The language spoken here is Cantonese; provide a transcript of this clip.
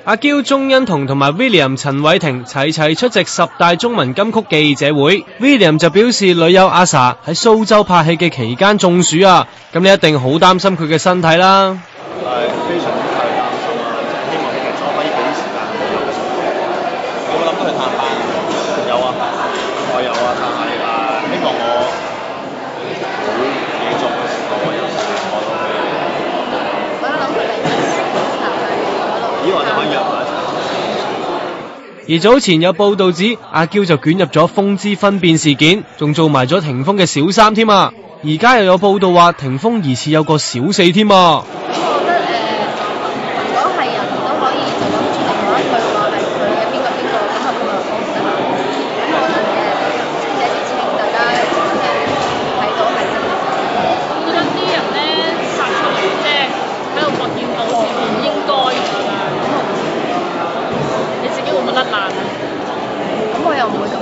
阿嬌、鐘欣彤同埋 William 陳偉霆齊齊出席10大中文金曲記者會。William 就表示女友阿 sa 喺蘇州拍戲嘅期間中暑啊，咁你一定好擔心佢嘅身體啦。係非常之擔心啊！即係希望佢坐翻呢幾時間冇休息。有冇諗到去探班啊？有啊，我有啊，但係希望我好嘢做嘅時候，我有時間我都去。我諗佢哋咦，我哋可以約埋一齊。而早前有報道指阿嬌就捲入咗風姿分辨事件，仲做埋咗霆鋒嘅小三添啊！而家又有報道話霆鋒疑似有個小四添啊！我覺得如果係人都可以就咁出嚟講一句話係佢嘅邊個邊個，咁啊佢咪講唔得啦。咁我覺得師姐之情大家即係睇到係真嘅。我覺得啲人咧殺出嚟即係喺度搏見到好似唔應該咁，你自己會唔會甩爛啊？咁我又唔會咁